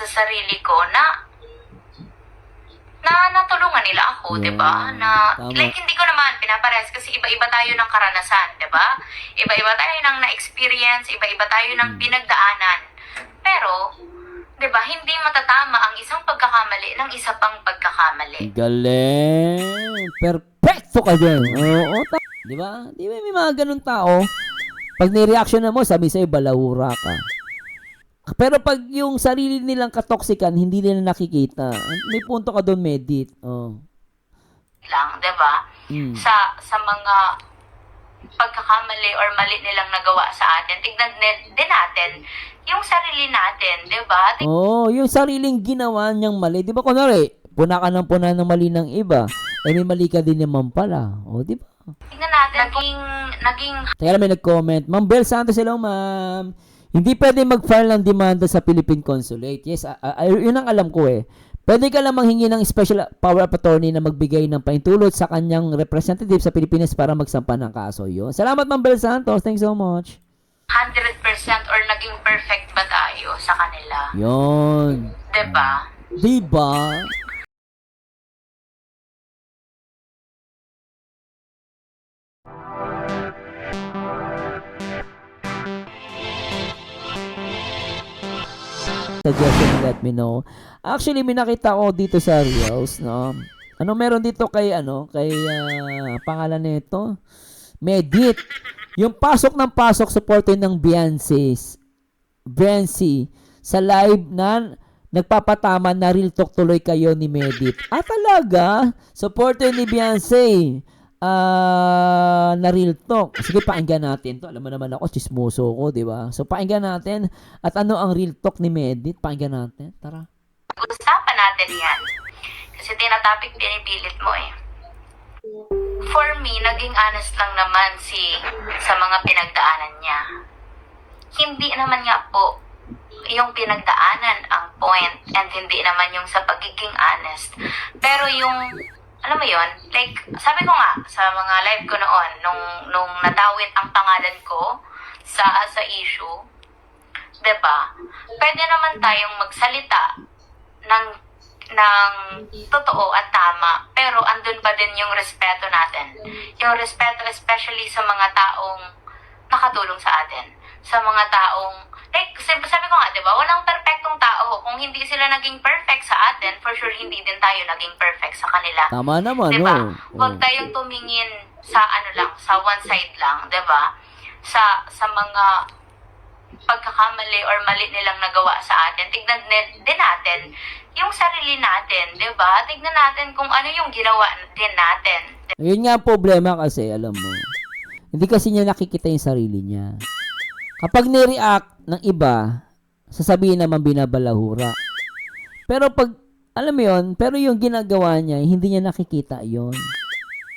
sa sarili ko na natulungan nila ako, Yeah, 'di ba? Na tama. like hindi ko naman pinapares kasi iba-iba tayo ng karanasan, 'di ba? Iba-iba tayo ng na-experience, iba-iba tayo ng pinagdaanan. Pero 'di ba, hindi matatama ang isang pagkakamali ng isa pang pagkakamali. Galing. Perfecto ka dyan. Oo, di ba? Di ba may mga ganun tao? Pag ni-reaction na mo, sabi sa'yo, balahura ka. Pero pag yung sarili nilang katoksikan, hindi nila nakikita. May punto ka doon, Medit. Oh. Lang, 'di ba? Mm. Sa mga pagkakamali or mali nilang nagawa sa atin, tignan din natin yung sarili natin, 'di ba? Oh, yung sariling ginawa niyang mali. Di ba, kunwari, puna ka ng puna ng mali ng iba. Eh, may mali ka din naman pala. Oh, di ba? Tignan natin naging Kaya may nag-comment, Ma'am Bel Santos, hello ma'am. Hindi pwede mag-file ng demanda sa Philippine Consulate. Yes, yun ang alam ko eh. Pwede ka lang manghingi ng special power of attorney na magbigay ng pahintulot sa kanyang representative sa Pilipinas para magsampa ng kaso yun. Salamat Ma'am Bel Santos. Thanks so much. 100% or naging perfect ba tayo sa kanila? Yun. 'Di ba? Diba? Suggestion, let me know. Actually, may nakita ko dito sa Reels, no? Ano meron dito kay pangalan nito? Medit. Yung pasok ng pasok supporter ng Beyonce sa live na nagpapatama na real talk tuloy kayo ni Medit. Ah, talaga? Supporter ni Beyonce. Na real talk. Sige, pakinggan natin to. Alam mo naman ako, chismoso ko, di ba? So, pakinggan natin. At ano ang real talk ni Medit? Pakinggan natin. Tara. Usapan natin yan. Kasi tinatopic pinipilit mo eh. For me, naging honest lang naman sa mga pinagdaanan niya. Hindi naman nga po yung pinagdaanan ang point and hindi naman yung sa pagiging honest. Pero yung, alam mo yon, like, sabi ko nga sa mga live ko noon, nung nadawit ang pangalan ko sa issue, 'di ba? Pwede naman tayong magsalita ng totoo at tama, pero andun pa din yung respeto natin. Yung respeto especially sa mga taong nakatulong sa atin. Sa mga taong, like, sabi ko nga, di ba, walang perfectong tao. Kung hindi sila naging perfect sa atin, for sure hindi din tayo naging perfect sa kanila. Tama naman, Di ba? no? Huwag tayong tumingin sa sa one side lang, di ba? Sa mga pagkakamali or mali nilang nagawa sa atin, tignan din natin yung sarili natin, di ba? Tignan natin kung ano yung ginawa din natin. Yun nga ang problema kasi, alam mo. Hindi kasi niya nakikita yung sarili niya. Kapag ni-react ng iba, sasabihin naman binabalahura. Pero pag, alam mo yun, pero yung ginagawa niya, hindi niya nakikita yon.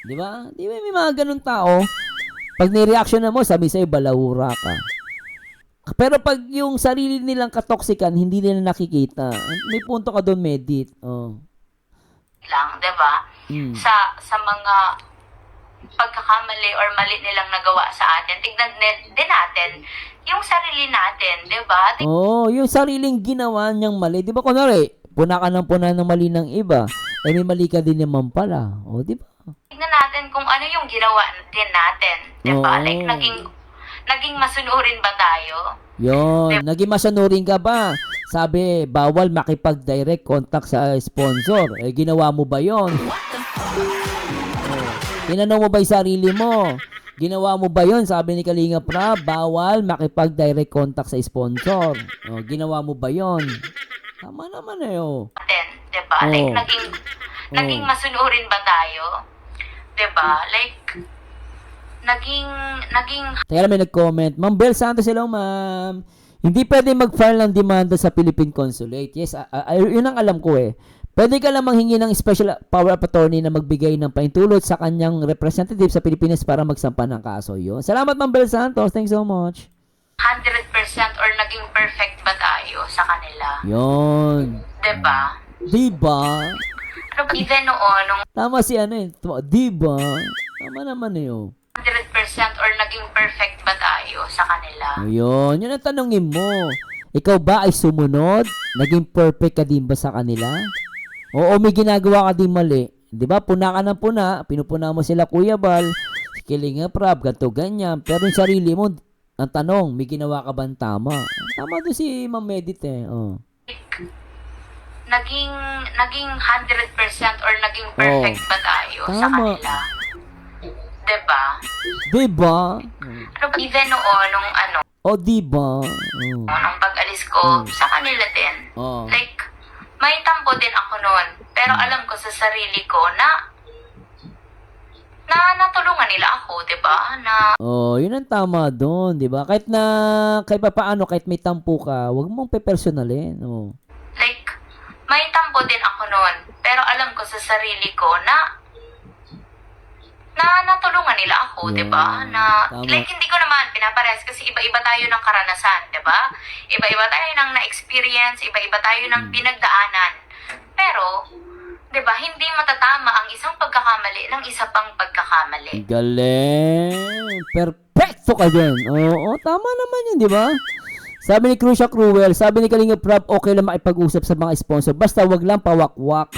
Di ba? Di ba may mga ganun tao? Pag ni-reaction na mo, sabi sa'yo, balahura ka. Pero pag yung sarili nilang katoksikan, hindi nila nakikita. May punto ka doon, Medit. Oh. Lang, di ba? Mm. Sa mga pagkakamali or mali nilang nagawa sa atin, tignan din natin yung sarili natin, di ba? Oh, yung sariling ginawa niyang mali. Di ba, kunwari, puna ka ng puna ng mali ng iba. Eh, may mali ka din naman pala. Oh, di ba? Tignan natin kung ano yung ginawa din natin, di ba? Oo. Like, naging masunurin ba tayo? Yon, naging masanurin ka ba? Sabi, bawal makipag-direct contact sa sponsor. Eh, ginawa mo ba yon? Tinanong mo ba yung sarili mo? Ginawa mo ba yon? Sabi ni Kalinga Prab, bawal makipag-direct contact sa sponsor. Oh, ginawa mo ba yon? Tama naman eh, oh. Natin, di ba? Oo. Like, naging masunurin ba tayo? Di ba? Like, naging Teka lang, may nag-comment. Ma'am Bel Santos, hello ma'am. Hindi pwede mag-file ng demanda sa Philippine Consulate. Yes, yun ang alam ko eh. Pwede ka lang manghingi ng special power of attorney na magbigay ng pahintulot sa kanyang representative sa Pilipinas para magsampa ng kaso yun. Salamat Ma'am Bel Santos. Thanks so much. 100% or naging perfect ba tayo sa kanila? Yun. Di ba? Diba? Ano ba, even noon, nung Tama si ano eh. Diba? Tama naman eh oh. 100% or naging perfect ba tayo sa kanila? Ayun, yun ang tanongin mo. Ikaw ba ay sumunod? Naging perfect ka din ba sa kanila? Oo, may ginagawa ka din mali. Di ba? Puna ka ng puna. Pinupuna mo sila, Kuya Bal. Si Kilinga Prab, ganito, ganyan. Pero yung sarili mo, ang tanong, may ginawa ka ba tama? Tama doon si Ma'am Medit eh. Oh. Naging 100% or naging perfect ba tayo sa Tama. kanila? Diba? Diba? Even noon, O, diba? Oh. nung pag-alis ko sa kanila din, Oh. like, may tampo din ako noon. Pero alam ko sa sarili ko na natulungan nila ako, diba? Oh, yun ang tama doon, 'di ba? Kahit papaano, kahit may tampo ka, wag mong pepersonalin. Oh. Like, may tampo din ako noon. Pero alam ko sa sarili ko na natulungan nila ako, Yeah, 'di ba? tama. Like, hindi ko naman pinapares kasi iba-iba tayo ng karanasan, 'di ba? Iba-iba tayo ng na-experience, iba-iba tayo ng pinagdaanan. Pero, 'di ba, hindi matatama ang isang pagkakamali ng isa pang pagkakamali. Galing. Perfecto ka dyan. Oo, tama naman yun, di ba? Sabi ni Crucia Cruel, sabi ni Kalinga Prab, okay lang makipag-usap sa mga sponsor. Basta wag lang pawakwak.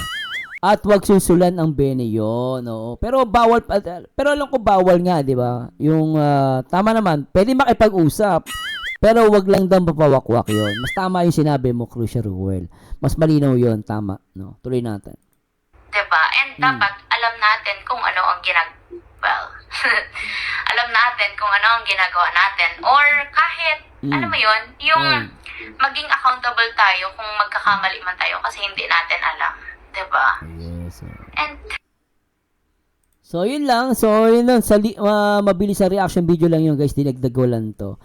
At wag susulan ang bene yun. Oo. Pero alam ko bawal nga, di ba? Yung, tama naman, pwede makipag-usap. Pero wag lang daw papawakwak yun. Mas tama yung sinabi mo, Crucia Cruel. Mas malinaw yun, tama. No? Tuloy natin. Diba? And dapat alam natin kung ano ang alam natin kung ano ang ginagawa natin. Or kahit, ano mo yun, yung maging accountable tayo kung magkakamali man tayo kasi hindi natin alam. Diba? Yes. And So, yun lang. Mabilis sa reaction video lang yun, guys. Dinagdag ko lang to.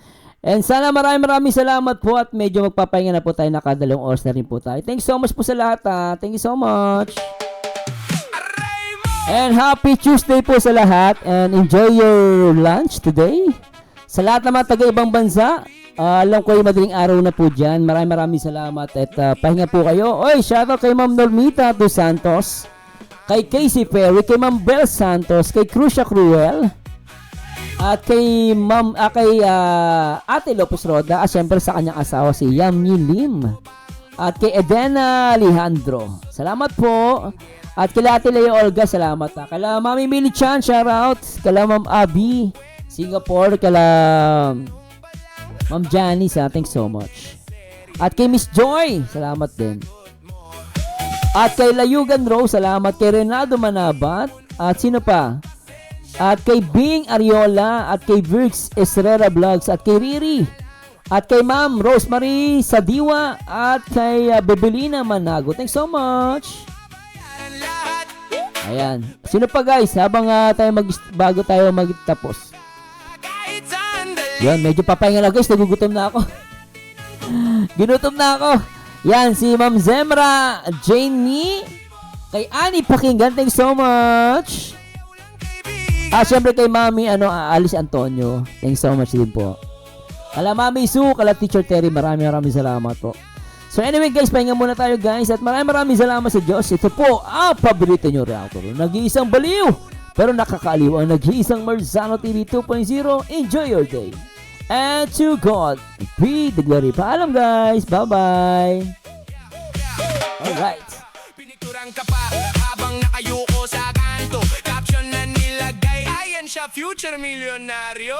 And sana maraming salamat po at medyo magpapahinga na po tayo. Nakadalawang oras na rin po tayo. Thank you so much po sa lahat. Thank you so much. And happy Tuesday po sa lahat. And enjoy your lunch today. Sa lahat naman taga-ibang bansa, alam ko yung madaling araw na po dyan. Maraming salamat at pahinga po kayo. Oy, shoutout kay Ma'am Normita dos Santos, kay Casey Perry, kay Ma'am Bel Santos, kay Crucia Cruel, at kay Ate Lopez Roda, at syempre sa kanyang asawa si Yamni Lim, at kay Edena Alejandro. Salamat po. At kay Ate Leo Olga, salamat. Kala Mami Millie Chan, shoutout. Kala Ma'am Abby Singapore, kala Ma'am Janice, thanks so much. At kay Miss Joy, salamat din. At kay Layugan Rose, salamat. Kay Renaldo Manabat, at sino pa? At kay Bing Ariola, at kay Virx Estrera Vlogs, at kay Riri, at kay Ma'am Rosemary Sadiwa, at kay Bebelina Manago. Thanks so much. Ayan. Sino pa guys? Habang bago tayo magtapos. Yan, medyo papahinga na guys. Nagugutom na ako. Ginutom na ako. Yan, si Ma'am Zemra Janie, kay Annie Pakinggan, thanks so much. Syempre kay Mami Alice Antonio, thanks so much din po. Kala Mami Sue, kala Teacher Terry, maraming salamat po. So anyway guys, pahinga muna tayo guys, at maraming salamat sa Diyos. Ito po ang paborito nyo reactor, nag-iisang baliw pero nakakaaliw, ang nag-iisang Marzano TV 2.0. Enjoy your day. And to God be the glory. Paalam guys. Bye-bye. Alright. Pinicturan ka pa habang nakayuko sa kanto. Caption na nilagay, ayan siya, future milyonaryo.